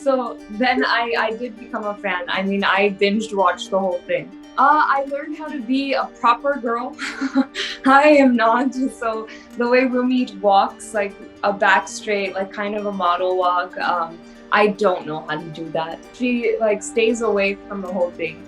So then I did become a fan. I mean, I binged watched the whole thing. I learned how to be a proper girl. I am not. So the way Rumi walks, like a back straight, like kind of a model walk, I don't know how to do that. She like stays away from the whole thing.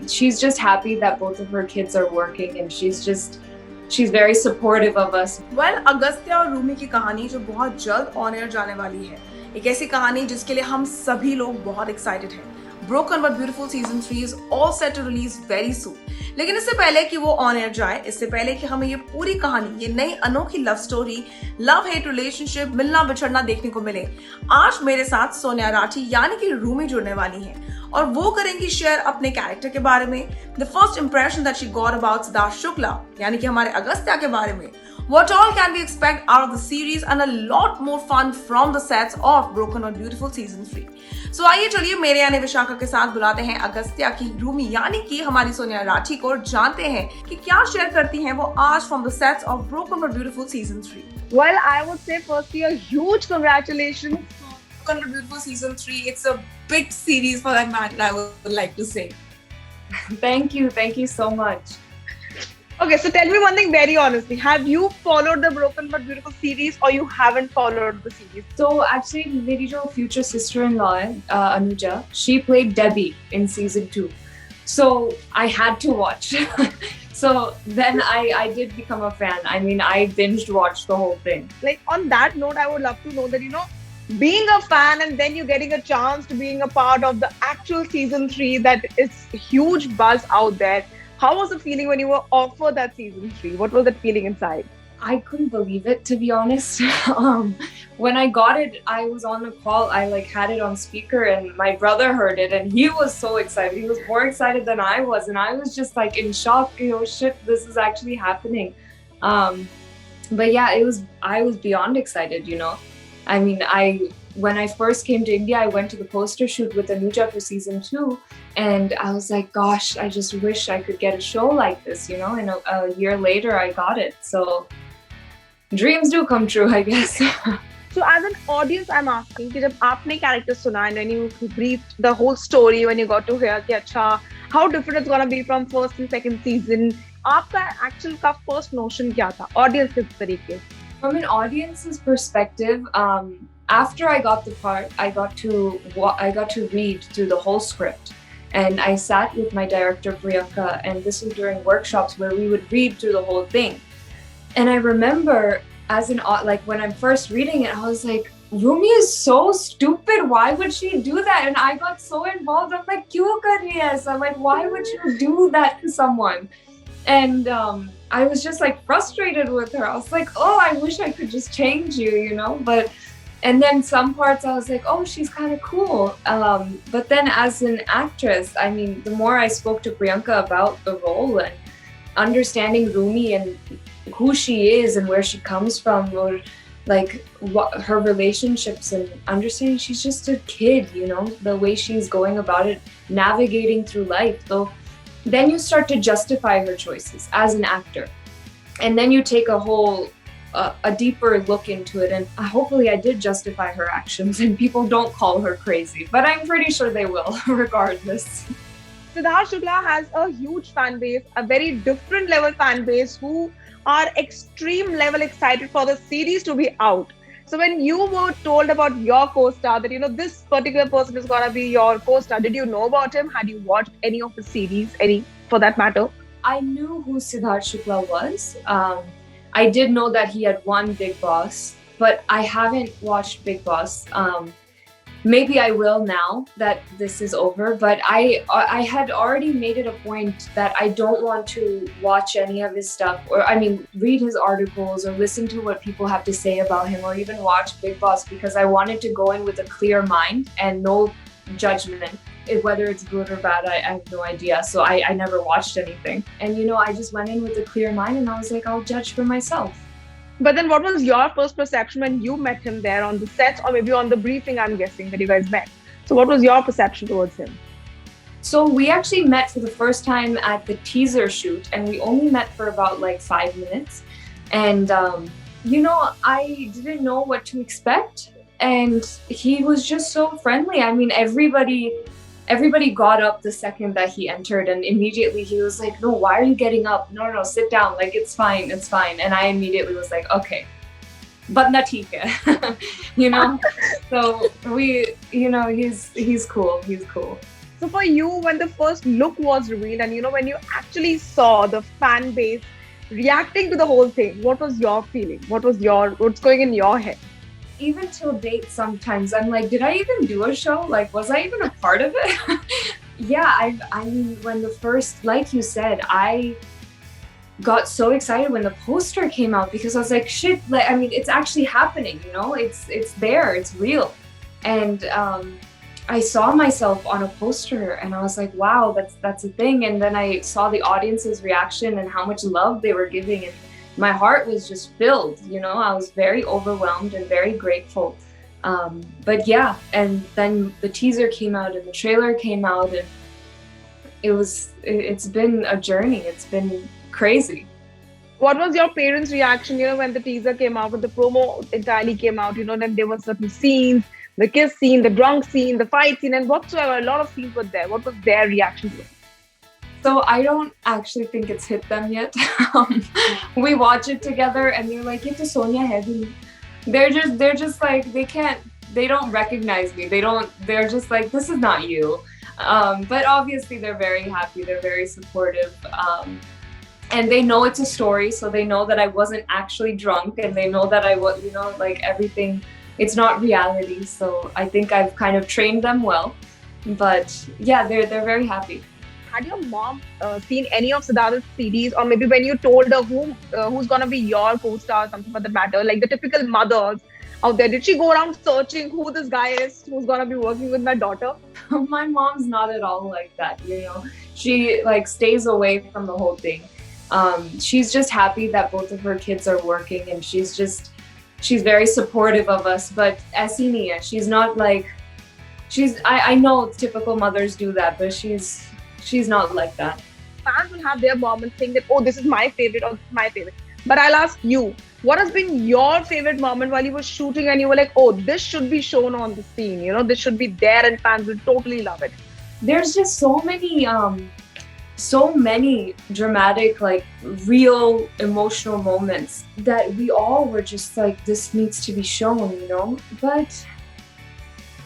She's just happy that both of her kids are working, and she's very supportive of us. Well, Agastya और रूमी की कहानी जो बहुत जल्द on air जाने वाली है, एक ऐसी कहानी जिसके लिए हम सभी लोग बहुत एक्साइटेड हैं। Broken but Beautiful Season 3 is all set to release very soon. लेकिन इससे पहले कि वो ऑन एयर जाए, इससे पहले कि हमें ये पूरी कहानी, ये नई अनोखी love story, love hate relationship, मिलना बिछड़ना देखने को मिले, आज मेरे साथ सोनिया राठी यानी कि रूमी जुड़ने वाली हैं और वो करेंगी शेयर अपने कैरेक्टर के बारे में, the first impression that she got about Siddharth Shukla यानी कि हमारे अगस्त्या के बारे में, what all can we expect out of the series and a lot more fun from the sets of Broken but Beautiful Season 3. So आइए चलिए मेरे यानी विशाखा के साथ बुलाते हैं अगस्त्या की रूमी यानी कि हमारी सोनिया राठी को, जानते हैं कि क्या शेयर करती हैं वो आज from the sets of Broken but Beautiful Season 3. Well, I would say firstly a huge congratulations. Broken but Beautiful Season 3, it's a big series for that matter, I would like to say. Thank you so much. Okay, so tell me one thing very honestly. Have you followed the Broken but Beautiful series or you haven't followed the series? So actually, मेरी जो future sister-in-law है, Anuja, she played Debbie in season 2. So I had to watch. So then I did become a fan. I mean, I binged watched the whole thing. Like on that note, I would love to know that, being a fan and then you getting a chance to being a part of the actual season 3, that is huge buzz out there. How was the feeling when you were offered that season 3? What was that feeling inside? I couldn't believe it, to be honest. When I got it, I was on a call. I had it on speaker, and my brother heard it, and he was so excited. He was more excited than I was, and I was just in shock. Shit, this is actually happening. But yeah, I was beyond excited. I mean, when I first came to India, I went to the poster shoot with Anuja for season 2, and I was like, gosh, I just wish I could get a show like this, and a year later I got it. So dreams do come true, I guess. So as an audience, I'm asking, कि जब आपने character सुना and when you briefed the whole story, when you got to hear कि अच्छा, how different it's gonna be from first and second season, आपका actual का first notion क्या था? Audience किस तरीके? From an audience's perspective, after I got the part, I got to read through the whole script, and I sat with my director Priyanka, and this was during workshops where we would read through the whole thing. And I remember when I'm first reading it, I was like, Rumi is so stupid. Why would she do that? And I got so involved. I'm like, "Kyun kar rahi hai aisa?" I'm like, why would you do that to someone? And I was just frustrated with her. I was like, oh, I wish I could just change you, and then some parts I was like, oh, she's kind of cool. But then as an actress, I mean, the more I spoke to Priyanka about the role and understanding Rumi and who she is and where she comes from, or what her relationships, and understanding she's just a kid, the way she's going about it, navigating through life. So then you start to justify her choices as an actor. And then you take a deeper look into it, and hopefully I did justify her actions and people don't call her crazy, but I'm pretty sure they will regardless. Sidharth Shukla has a huge fan base, a very different level fan base who are extreme level excited for the series to be out. So when you were told about your co-star that this particular person is gonna be your co-star, did you know about him? Had you watched any of his series, any for that matter? I knew who Sidharth Shukla was. I did know that he had won Big Boss, but I haven't watched Big Boss. Maybe I will now that this is over, but I had already made it a point that I don't want to watch any of his stuff, or read his articles or listen to what people have to say about him, or even watch Big Boss, because I wanted to go in with a clear mind and no judgment. Whether it's good or bad, I have no idea. So I never watched anything. And I just went in with a clear mind, and I was like, I'll judge for myself. But then what was your first perception when you met him there on the sets, or maybe on the briefing, I'm guessing, that you guys met? So what was your perception towards him? So we actually met for the first time at the teaser shoot, and we only met for about 5 minutes. And, I didn't know what to expect. and he was just so friendly. I mean, everybody got up the second that he entered, and immediately he was like, no, why are you getting up? No, sit down, like it's fine. And I immediately was like, okay, but na theek hai. You know. So he's cool. So for you, when the first look was revealed, and when you actually saw the fan base reacting to the whole thing, what was your feeling? What's going in your head? Even till date, sometimes I'm like, did I even do a show? Like, was I even a part of it? Yeah, I mean, when the first, like you said, I got so excited when the poster came out, because I was like, shit, like, I mean, it's actually happening, it's there, it's real. And I saw myself on a poster and I was like, wow, that's a thing. And then I saw the audience's reaction and how much love they were giving, and my heart was just filled, I was very overwhelmed and very grateful. But yeah, and then the teaser came out and the trailer came out, and it's been a journey. It's been crazy. What was your parents' reaction, when the teaser came out, when the promo entirely came out, then there were certain scenes, the kiss scene, the drunk scene, the fight scene, and whatsoever, a lot of scenes were there. What was their reaction to it? So I don't actually think it's hit them yet. We watch it together and they're like, "Ye to Sonia hai bhi." They're just like, they don't recognize me. They're just like, this is not you. But obviously they're very happy. They're very supportive. And they know it's a story, so they know that I wasn't actually drunk, and they know that I was, like everything, it's not reality. So I think I've kind of trained them well. But yeah, they're very happy. Had your mom seen any of Sidharth's series, or maybe when you told her who's gonna be your co-star or something for that matter, like the typical mothers out there, did she go around searching who this guy is who's gonna be working with my daughter? My mom's not at all like that, She like stays away from the whole thing. She's just happy that both of her kids are working, and she's very supportive of us. But aisi nahi hai. She's not like, I know typical mothers do that, but she's not like that. Fans will have their moments saying that, oh, this is my favorite, or this is my favorite. But I'll ask you, what has been your favorite moment while you were shooting and you were like, oh, this should be shown on the scene, this should be there and fans will totally love it? There's just so many dramatic, like real emotional moments that we all were just like, this needs to be shown, But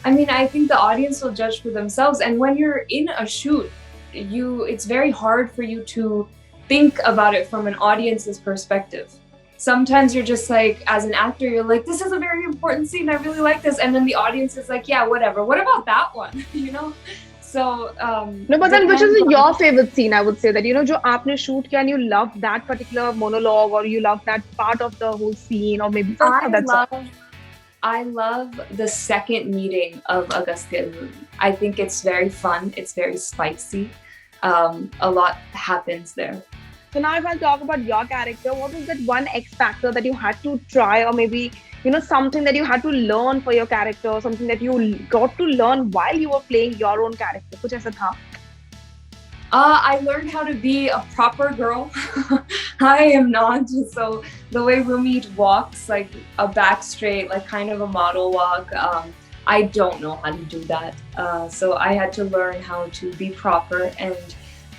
I mean, I think the audience will judge for themselves. And when you're in a shoot, it's very hard for you to think about it from an audience's perspective. Sometimes you're just like, as an actor, you're like, this is a very important scene, I really like this, and then the audience is like, yeah, whatever, what about that one? So no, but then which is your favorite scene? I would say that jo aapne shoot kiya and you love that particular monologue, or you love that part of the whole scene, or maybe I love the second meeting of Agastya and Rumi. I think it's very fun. It's very spicy. A lot happens there. So now if I talk about your character, what was that one X factor that you had to try, or maybe, something that you had to learn for your character, or something that you got to learn while you were playing your own character? Kuch aisa tha? I learned how to be a proper girl. I am not. So the way Rumi walks, like a back straight, like kind of a model walk, I don't know how to do that. So I had to learn how to be proper, and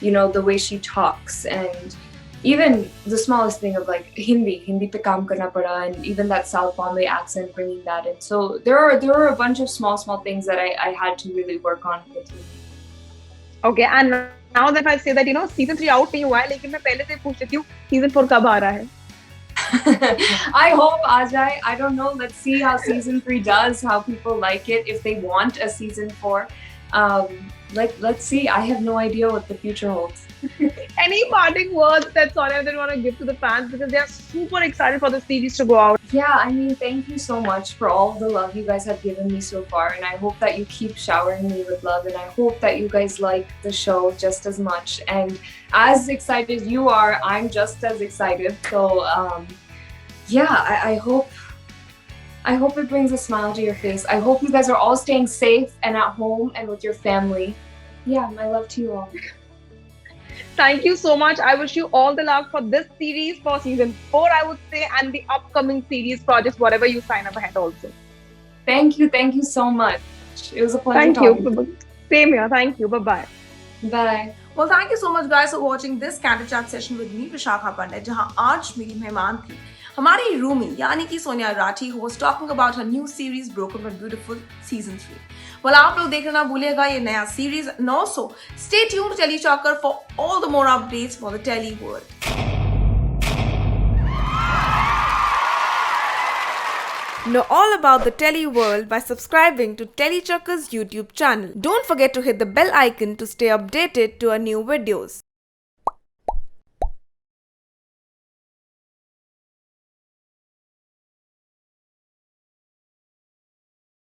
the way she talks, and even the smallest thing of like Hindi pe kaam karna pada, and even that South Bombay accent, bringing that in. So there are a bunch of small things that I had to really work on with Rumi. Okay, and now that I say that season 3 out nahi hua hai, lekin main pehle se पूछ लेती हूँ season 4 कब आ रहा है? I hope aa jaye. I don't know. Let's see how season 3 does, how people like it, if they want a season 4. Let's see. I have no idea what the future holds. Any parting words that Sonia didn't want to give to the fans, because they are super excited for the series to go out? Yeah, I mean, thank you so much for all the love you guys have given me so far, and I hope that you keep showering me with love, and I hope that you guys like the show just as much. And as excited as you are, I'm just as excited. So yeah, I hope it brings a smile to your face. I hope you guys are all staying safe and at home and with your family. Yeah, my love to you all. Thank you so much. I wish you all the luck for this series, for season 4, I would say, and the upcoming series projects, whatever you sign up ahead also. Thank you so much. It was a pleasure Thank talking to you. Same here. Thank you. Bye bye. you. Bye. Well, thank you so much guys for watching this candid chat session with me, Vishakha Pandit, जहां आज मेरी मेहमान थी हमारी रूमी यानी कि Sonia Rathi, who was talking about her new series Broken but Beautiful season 3. Well, आप लोग देखना ना भूलिएगा ये नया series, and also stay tuned to Telly Chakar for all the more updates for the Telly world. Know all about the Telly world by subscribing to Telly Chakar's YouTube channel. Don't forget to hit the bell icon to stay updated to our new videos.